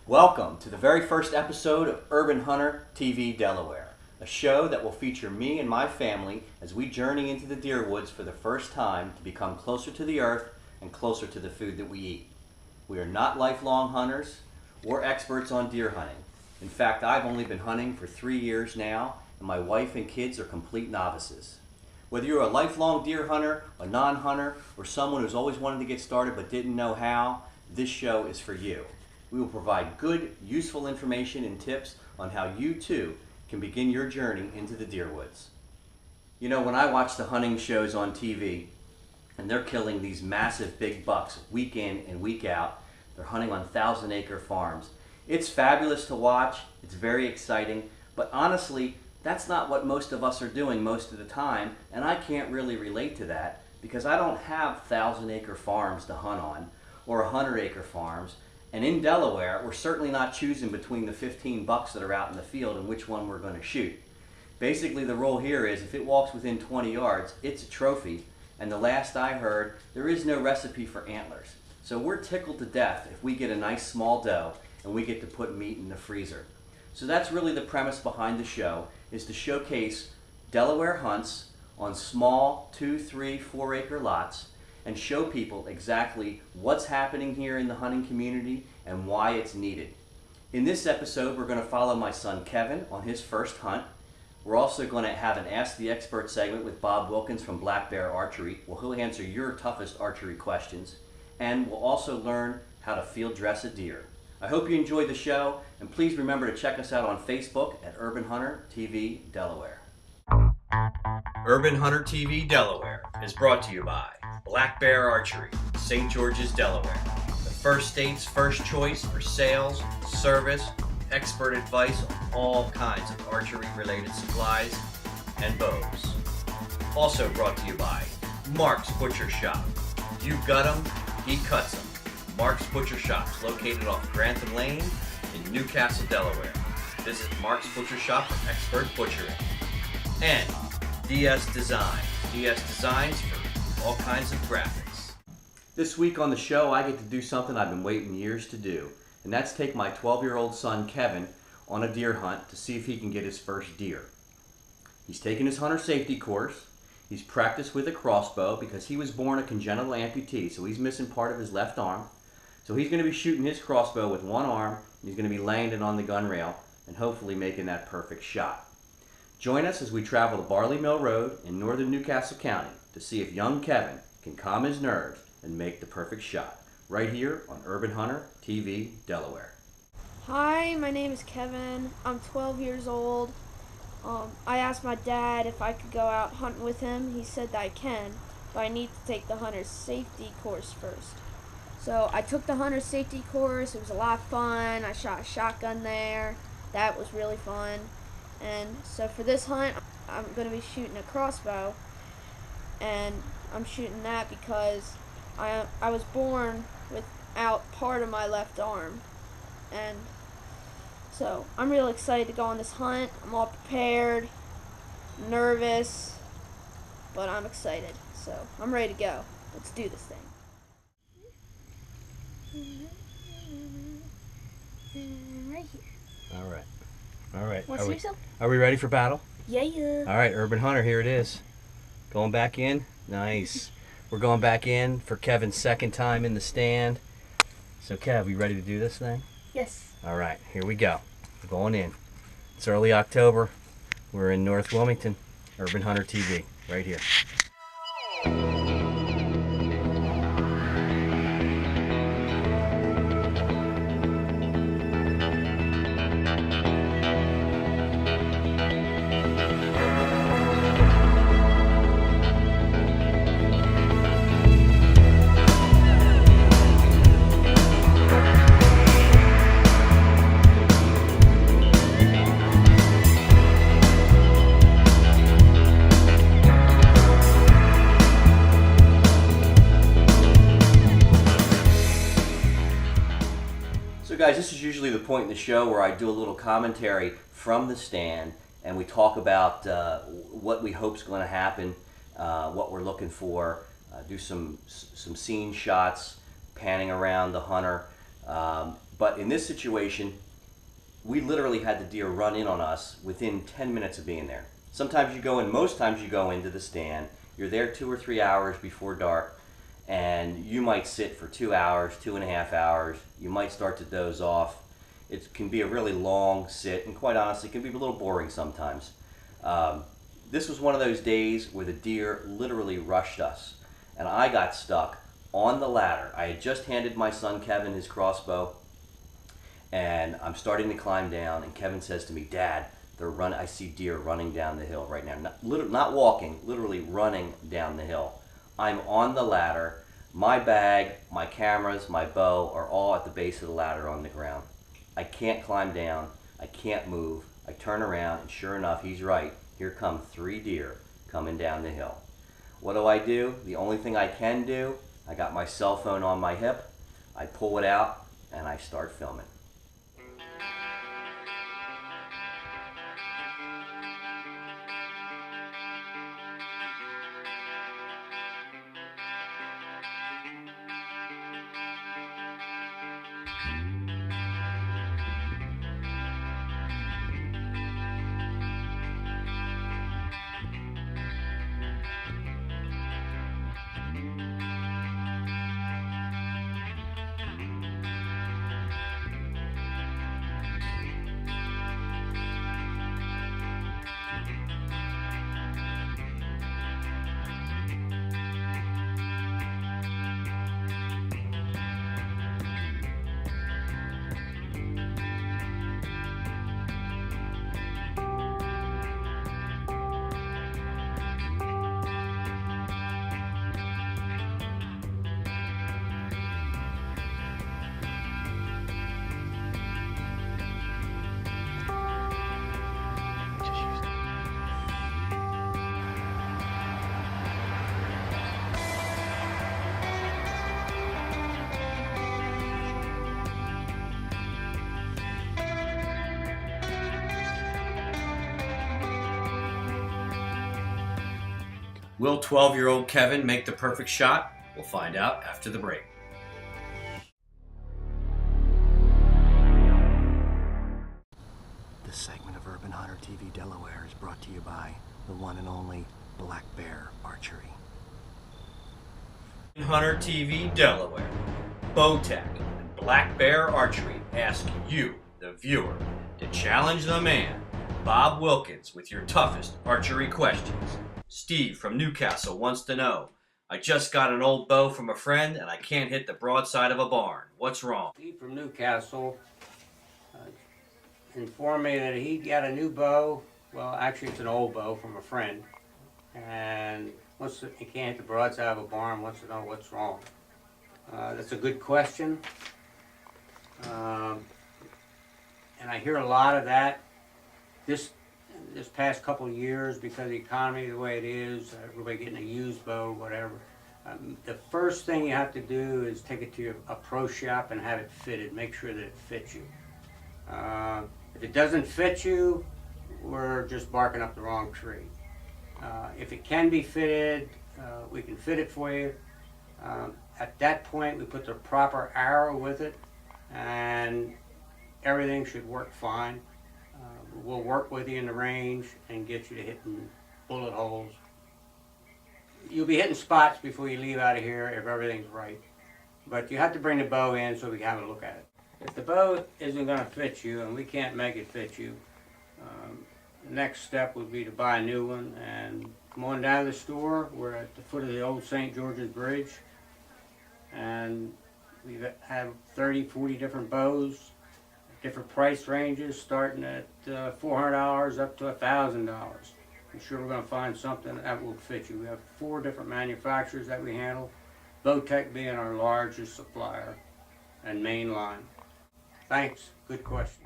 Welcome to the very first episode of Urban Hunter TV Delaware, a show that will feature me and my family as we journey into the deer woods for the first time to become closer to the earth and closer to the food that we eat. We are not lifelong hunters or experts on deer hunting. In fact, I've only been hunting for 3 years now, and my wife and kids are complete novices. Whether you're a lifelong deer hunter, a non-hunter, or someone who's always wanted to get started but didn't know how, this show is for you. We will provide good, useful information and tips on how you too can begin your journey into the deer woods. You know, when I watch the hunting shows on TV and they're killing these massive big bucks week in and week out, they're hunting on 1,000-acre farms. It's fabulous to watch, it's very exciting, but honestly, that's not what most of us are doing most of the time, and I can't really relate to that because I don't have 1,000-acre farms to hunt on or 100-acre farms. And in Delaware, we're certainly not choosing between the 15 bucks that are out in the field and which one we're going to shoot. Basically, the rule here is if it walks within 20 yards, it's a trophy. And the last I heard, there is no recipe for antlers. So we're tickled to death if we get a nice small doe and we get to put meat in the freezer. So that's really the premise behind the show, is to showcase Delaware hunts on small 2, 3, 4 acre lots and show people exactly what's happening here in the hunting community and why it's needed. In this episode, we're going to follow my son Kevin on his first hunt. We're also going to have an Ask the Expert segment with Bob Wilkins from Black Bear Archery, where he'll answer your toughest archery questions. And we'll also learn how to field dress a deer. I hope you enjoyed the show, and please remember to check us out on Facebook at Urban Hunter TV Delaware. Urban Hunter TV Delaware is brought to you by Black Bear Archery, St. George's, Delaware. The first state's first choice for sales, service, expert advice on all kinds of archery-related supplies and bows. Also brought to you by Mark's Butcher Shop. You've got 'em, he cuts 'em. Mark's Butcher Shop is located off Grantham Lane in Newcastle, Delaware. Visit Mark's Butcher Shop for expert butchering. And DS Design. DS Designs for all kinds of graphics. This week on the show, I get to do something I've been waiting years to do, and that's take my 12-year-old son Kevin on a deer hunt to see if he can get his first deer. He's taken his hunter safety course. He's practiced with a crossbow because he was born a congenital amputee, so he's missing part of his left arm. So he's going to be shooting his crossbow with one arm, and he's going to be landing on the gun rail and hopefully making that perfect shot. Join us as we travel to Barley Mill Road in northern Newcastle County to see if young Kevin can calm his nerves and make the perfect shot, right here on Urban Hunter TV Delaware. Hi, my name is Kevin. I'm 12 years old. I asked my dad if I could go out hunting with him. He said that I can, but I need to take the hunter safety course first. So I took the hunter safety course. It was a lot of fun. I shot a shotgun there. That was really fun. And so for this hunt, I'm going to be shooting a crossbow, and I'm shooting that because I was born without part of my left arm, and so I'm real excited to go on this hunt. I'm all prepared, nervous, but I'm excited, so I'm ready to go. Let's do this thing. Right here. All right. All right. Want to see yourself? Are we ready for battle? Yeah, yeah. All right, Urban Hunter, here it is. Going back in. Nice. We're going back in for Kevin's second time in the stand. So, Kev, we ready to do this thing? Yes. All right, here we go. We're going in. It's early October. We're in North Wilmington. Urban Hunter TV, right here. So guys, this is usually the point in the show where I do a little commentary from the stand, and we talk about what we hope is going to happen, what we're looking for, do some scene shots, panning around the hunter. But in this situation, we literally had the deer run in on us within 10 minutes of being there. Sometimes you go in, most times you go into the stand, you're there 2 or 3 hours before dark, and you might sit for 2 hours, 2.5 hours. You might start to doze off. It can be a really long sit, and quite honestly, it can be a little boring sometimes. This was one of those days where the deer literally rushed us, and I got stuck on the ladder. I had just handed my son Kevin his crossbow, and I'm starting to climb down, and Kevin says to me, "Dad, I see deer running down the hill right now." Not walking, literally running down the hill. I'm on the ladder. My bag, my cameras, my bow are all at the base of the ladder on the ground. I can't climb down. I can't move. I turn around, and sure enough, he's right. Here come 3 deer coming down the hill. What do? The only thing I can do, I got my cell phone on my hip. I pull it out, and I start filming. Will 12-year-old Kevin make the perfect shot? We'll find out after the break. This segment of Urban Hunter TV Delaware is brought to you by the one and only Black Bear Archery. Hunter TV Delaware, Bowtech, and Black Bear Archery ask you, the viewer, to challenge the man, Bob Wilkins, with your toughest archery questions. Steve from Newcastle wants to know, I just got an old bow from a friend and I can't hit the broadside of a barn. What's wrong? Steve from Newcastle informed me that he got a new bow. Well, actually it's an old bow from a friend. And he can't hit the broadside of a barn, wants to know what's wrong. That's a good question. And I hear a lot of that. this past couple of years, because of the economy the way it is, everybody getting a used bow, whatever. The first thing you have to do is take it to a pro shop and have it fitted. Make sure that it fits you. If it doesn't fit you, we're just barking up the wrong tree. If it can be fitted, we can fit it for you. At that point, we put the proper arrow with it, and everything should work fine. We'll work with you in the range and get you to hitting bullet holes. You'll be hitting spots before you leave out of here if everything's right. But you have to bring the bow in so we can have a look at it. If the bow isn't going to fit you and we can't make it fit you, the next step would be to buy a new one and come on down to the store. We're at the foot of the old St. George's Bridge, and we have 30, 40 different bows, different price ranges starting at $400 up to $1,000. I'm sure we're going to find something that will fit you. We have 4 different manufacturers that we handle, Bowtech being our largest supplier and main line. Thanks. Good question.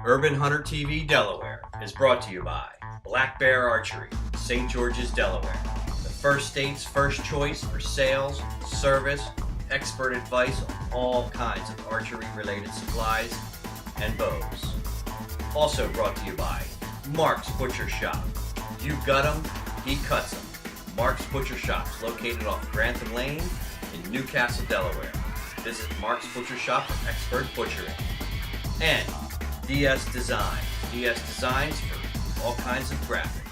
Urban Hunter TV Delaware is brought to you by Black Bear Archery, St. George's, Delaware. The first state's first choice for sales, service, expert advice on all kinds of archery-related supplies and bows. Also brought to you by Mark's Butcher Shop. You gut 'em, he cuts 'em. Mark's Butcher Shop's located off Grantham Lane in Newcastle, Delaware. Visit Mark's Butcher Shop for expert butchering. And DS Designs. DS Designs for all kinds of graphics.